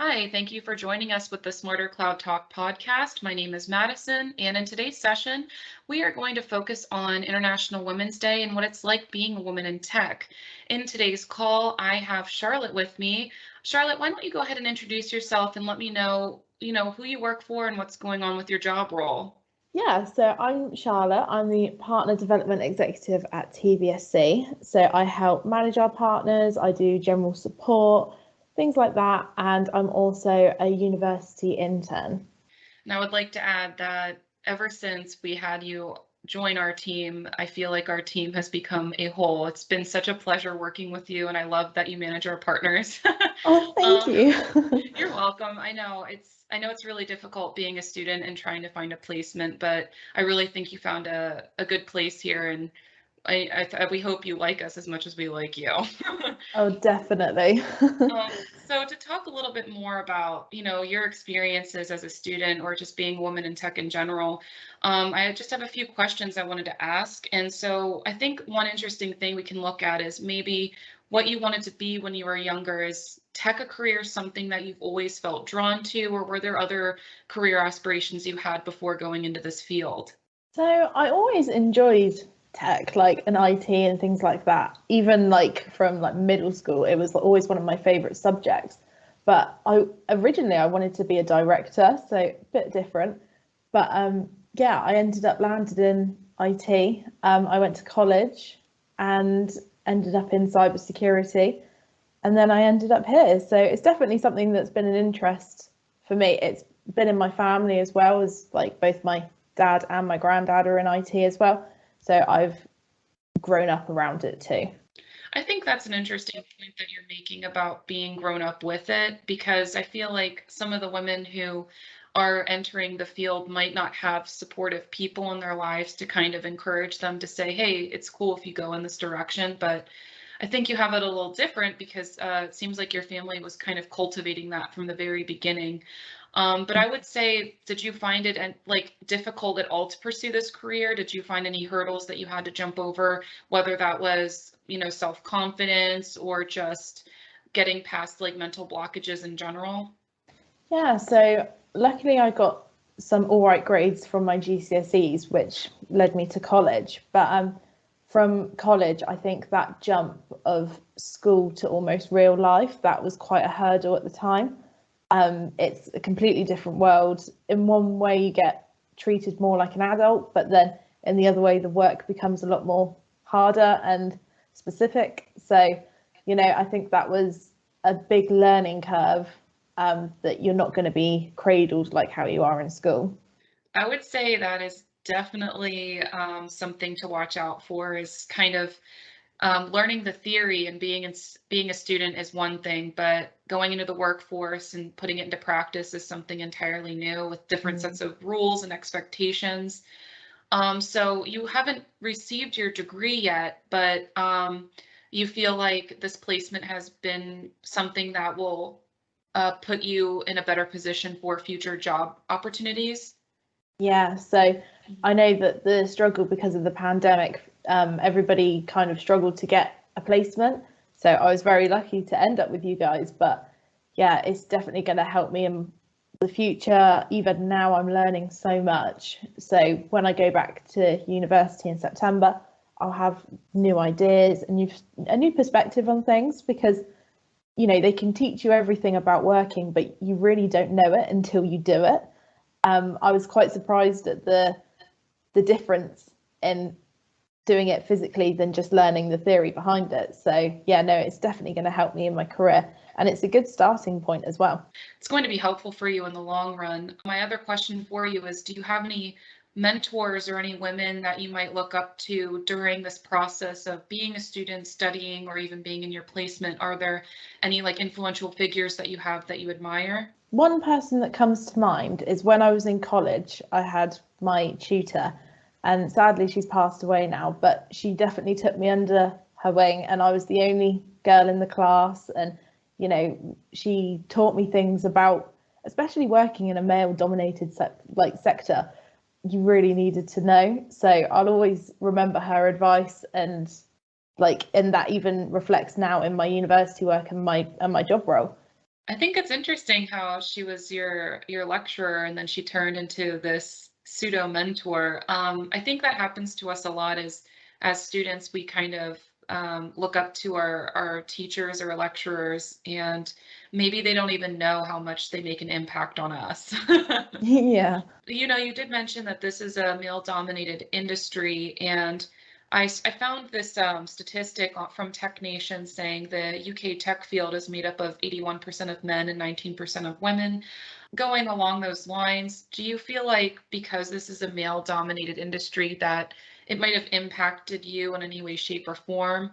Hi, thank you for joining us with the Smarter Cloud Talk podcast. My name is Madison, and in today's session, we are going to focus on International Women's Day and what it's like being a woman in tech. In today's call, I have Charlotte with me. Charlotte, why don't you go ahead and introduce yourself and let me know, who you work for and what's going on with your job role. Yeah, so I'm Charlotte. I'm the Partner Development Executive at TBSC. So I help manage our partners, I do general support, things like that, and I'm also a university intern. And I would like to add that ever since we had you join our team, I feel like our team has become a whole. It's been such a pleasure working with you, and I love that you manage our partners. Oh, thank um, you. you're welcome. I know it's really difficult being a student and trying to find a placement, but I really think you found a good place here, and we hope you like us as much as we like you. Oh, definitely. So to talk a little bit more about, your experiences as a student or just being a woman in tech in general, I just have a few questions I wanted to ask. And so I think one interesting thing we can look at is maybe what you wanted to be when you were younger. Is tech a career something that you've always felt drawn to, or were there other career aspirations you had before going into this field? So I always enjoyed tech, like an IT and things like that. Even like from like middle school, it was always one of my favorite subjects. But I wanted to be a director, so a bit different. But yeah, I ended up landed in IT. I went to college and ended up in cybersecurity, and then I ended up here. So it's definitely something that's been an interest for me. It's been in my family as well, as like both my dad and my granddad are in IT as well. So I've grown up around it too. I think that's an interesting point that you're making about being grown up with it, because I feel like some of the women who are entering the field might not have supportive people in their lives to kind of encourage them to say, hey, it's cool if you go in this direction. But I think you have it a little different because it seems like your family was kind of cultivating that from the very beginning. But I would say, did you find it like difficult at all to pursue this career? Did you find any hurdles that you had to jump over, whether that was, self-confidence or just getting past like mental blockages in general? Yeah, so luckily I got some all right grades from my GCSEs, which led me to college. But from college, I think that jump of school to almost real life, that was quite a hurdle at the time. It's a completely different world. In one way, you get treated more like an adult, but then in the other way, the work becomes a lot more harder and specific. So, I think that was a big learning curve, that you're not going to be cradled like how you are in school. I would say that is definitely something to watch out for, is kind of learning the theory and being a student is one thing, but going into the workforce and putting it into practice is something entirely new with different sets of rules and expectations. So you haven't received your degree yet, but you feel like this placement has been something that will put you in a better position for future job opportunities. Yeah, so I know that the struggle because of the pandemic, everybody kind of struggled to get a placement. So I was very lucky to end up with you guys. But yeah, it's definitely going to help me in the future. Even now, I'm learning so much. So when I go back to university in September, I'll have new ideas and a new perspective on things, because they can teach you everything about working, but you really don't know it until you do it. I was quite surprised at the difference in doing it physically than just learning the theory behind it. So yeah, no, it's definitely going to help me in my career, and it's a good starting point as well. It's going to be helpful for you in the long run. My other question for you is, do you have any mentors or any women that you might look up to during this process of being a student, studying, or even being in your placement? Are there any like influential figures that you have that you admire? One person that comes to mind is when I was in college, I had my tutor, and sadly she's passed away now, but she definitely took me under her wing, and I was the only girl in the class. And she taught me things about, especially working in a male dominated sector, you really needed to know. So I'll always remember her advice, and that even reflects now in my university work and my job role. I think it's interesting how she was your lecturer and then she turned into this pseudo mentor. I think that happens to us a lot as students. We kind of look up to our teachers or lecturers, and maybe they don't even know how much they make an impact on us. Yeah. You know, you did mention that this is a male-dominated industry, and I found this statistic from Tech Nation saying the UK tech field is made up of 81% of men and 19% of women. Going along those lines, do you feel like because this is a male-dominated industry that it might have impacted you in any way, shape, or form?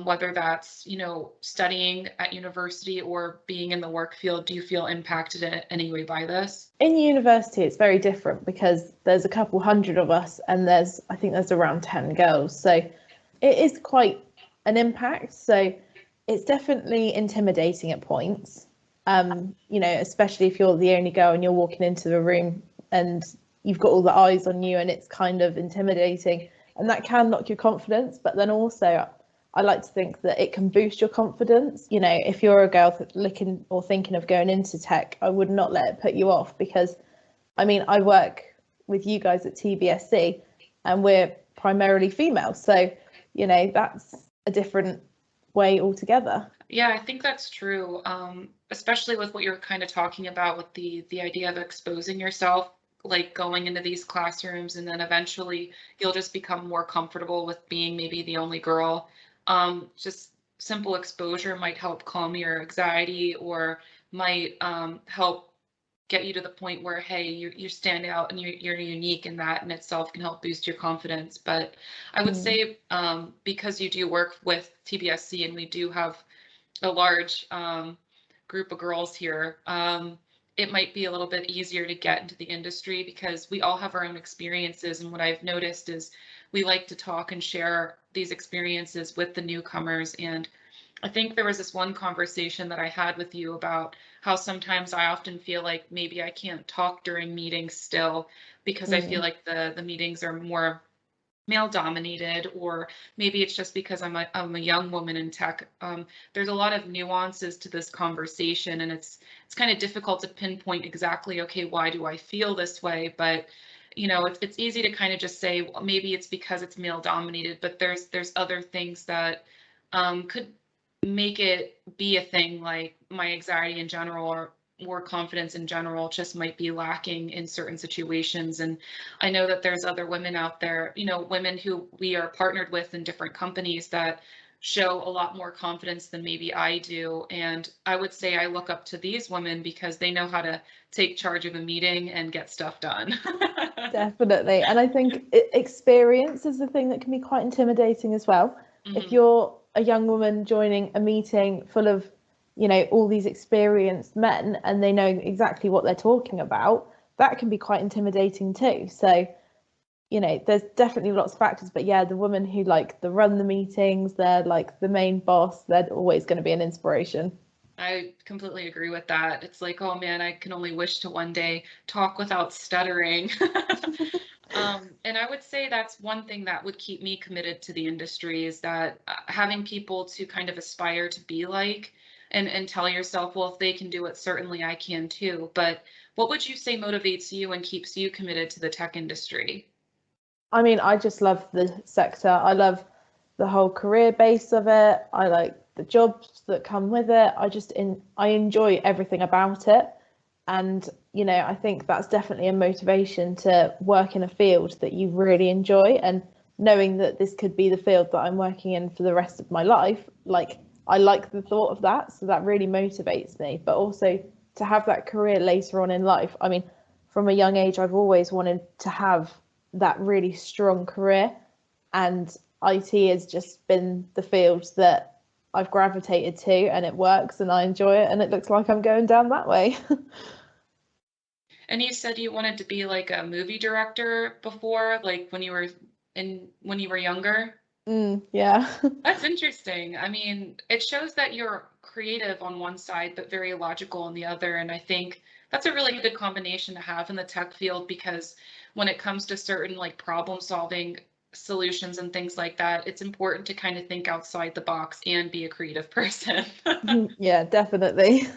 Whether that's, you know, studying at university or being in the work field, do you feel impacted in any way by this? In university, it's very different because there's a couple hundred of us, and I think there's around 10 girls. So it is quite an impact. So it's definitely intimidating at points. You know, especially if you're the only girl and you're walking into the room and you've got all the eyes on you, and it's kind of intimidating, and that can knock your confidence. But then also, I like to think that it can boost your confidence. You know, if you're a girl looking or thinking of going into tech, I would not let it put you off, because I mean, I work with you guys at TBSC and we're primarily female. So, you know, that's a different way altogether. Yeah, I think that's true. Especially with what you're kind of talking about with the idea of exposing yourself, like going into these classrooms, and then eventually you'll just become more comfortable with being maybe the only girl. Just simple exposure might help calm your anxiety, or might help get you to the point where, hey, you stand out and you're unique, and that in itself can help boost your confidence. But I would say because you do work with TBSC and we do have a large group of girls here, it might be a little bit easier to get into the industry because we all have our own experiences. And what I've noticed is we like to talk and share these experiences with the newcomers. And I think there was this one conversation that I had with you about how sometimes I often feel like maybe I can't talk during meetings still because I feel like the meetings are more male dominated, or maybe it's just because I'm a young woman in tech. There's a lot of nuances to this conversation, and it's kind of difficult to pinpoint exactly, okay, why do I feel this way? But you know, it's easy to kind of just say, well, maybe it's because it's male dominated, but there's other things that could make it be a thing, like my anxiety in general, or confidence in general just might be lacking in certain situations. And I know that there's other women out there, you know, women who we are partnered with in different companies that show a lot more confidence than maybe I do. And I would say I look up to these women because they know how to take charge of a meeting and get stuff done. Definitely. And I think experience is the thing that can be quite intimidating as well. If you're a young woman joining a meeting full of, you know, all these experienced men and they know exactly what they're talking about, that can be quite intimidating too. So, you know, there's definitely lots of factors, but yeah, the women who like the run the meetings, they're like the main boss, they're always going to be an inspiration. I completely agree with that. It's like, oh man, I can only wish to one day talk without stuttering. And I would say that's one thing that would keep me committed to the industry, is that having people to kind of aspire to be like, and tell yourself, well, if they can do it, certainly I can too. But what would you say motivates you and keeps you committed to the tech industry? I mean, I just love the sector. I love the whole career base of it. I like the jobs that come with it. I enjoy everything about it. And, you know, I think that's definitely a motivation to work in a field that you really enjoy, and knowing that this could be the field that I'm working in for the rest of my life. Like, I like the thought of that. So that really motivates me. But also to have that career later on in life. I mean, from a young age, I've always wanted to have that really strong career, and IT has just been the field that I've gravitated to, and it works and I enjoy it, and it looks like I'm going down that way. And you said you wanted to be like a movie director before, like when you were younger. Yeah. That's interesting. I mean, it shows that you're creative on one side, but very logical on the other. And I think that's a really good combination to have in the tech field, because when it comes to certain like problem solving, solutions and things like that, it's important to kind of think outside the box and be a creative person. Yeah, definitely.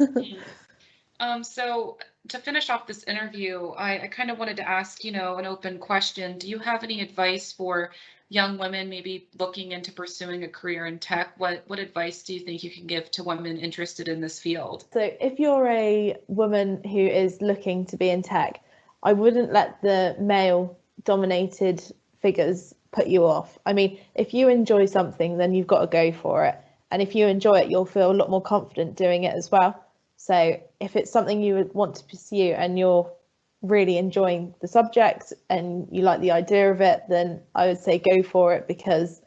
So to finish off this interview, I kind of wanted to ask, an open question. Do you have any advice for young women maybe looking into pursuing a career in tech? What advice do you think you can give to women interested in this field? So if you're a woman who is looking to be in tech, I wouldn't let the male dominated figures put you off. I mean, if you enjoy something, then you've got to go for it. And if you enjoy it, you'll feel a lot more confident doing it as well. So if it's something you would want to pursue and you're really enjoying the subject and you like the idea of it, then I would say go for it, because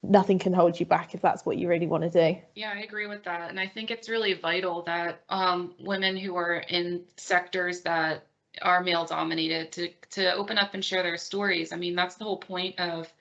nothing can hold you back if that's what you really want to do. Yeah, I agree with that. And I think it's really vital that women who are in sectors that are male dominated to open up and share their stories. I mean, that's the whole point of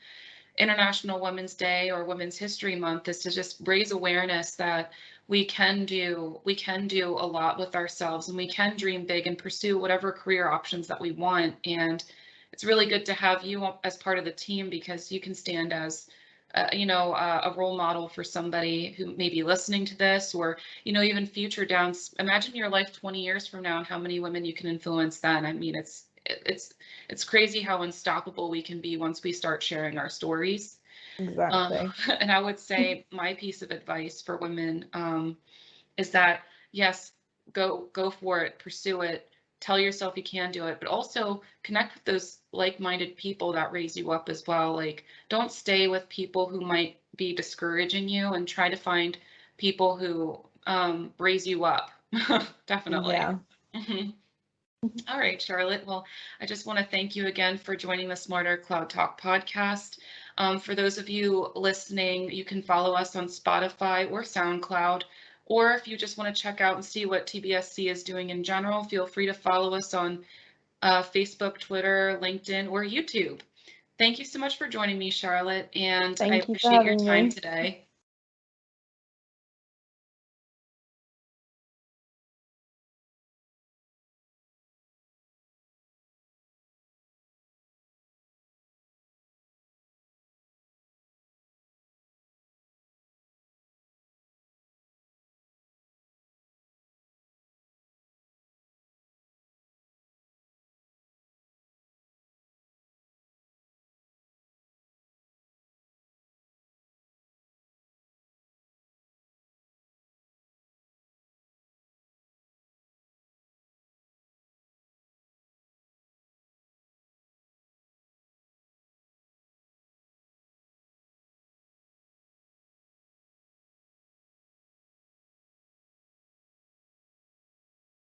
International Women's Day or Women's History Month, is to just raise awareness that we can do a lot with ourselves, and we can dream big and pursue whatever career options that we want. And it's really good to have you as part of the team, because you can stand as a role model for somebody who may be listening to this, or even future down. Imagine your life 20 years from now and how many women you can influence then. I mean, it's crazy how unstoppable we can be once we start sharing our stories. Exactly. And I would say my piece of advice for women is that, yes, go for it, pursue it, tell yourself you can do it, but also connect with those like-minded people that raise you up as well. Like, don't stay with people who might be discouraging you, and try to find people who raise you up. Definitely. Yeah. Mhm. All right, Charlotte. Well, I just want to thank you again for joining the Smarter Cloud Talk podcast. For those of you listening, you can follow us on Spotify or SoundCloud, or if you just want to check out and see what TBSC is doing in general, feel free to follow us on Facebook, Twitter, LinkedIn, or YouTube. Thank you so much for joining me, Charlotte, and I Thank you for appreciate your having time me. today.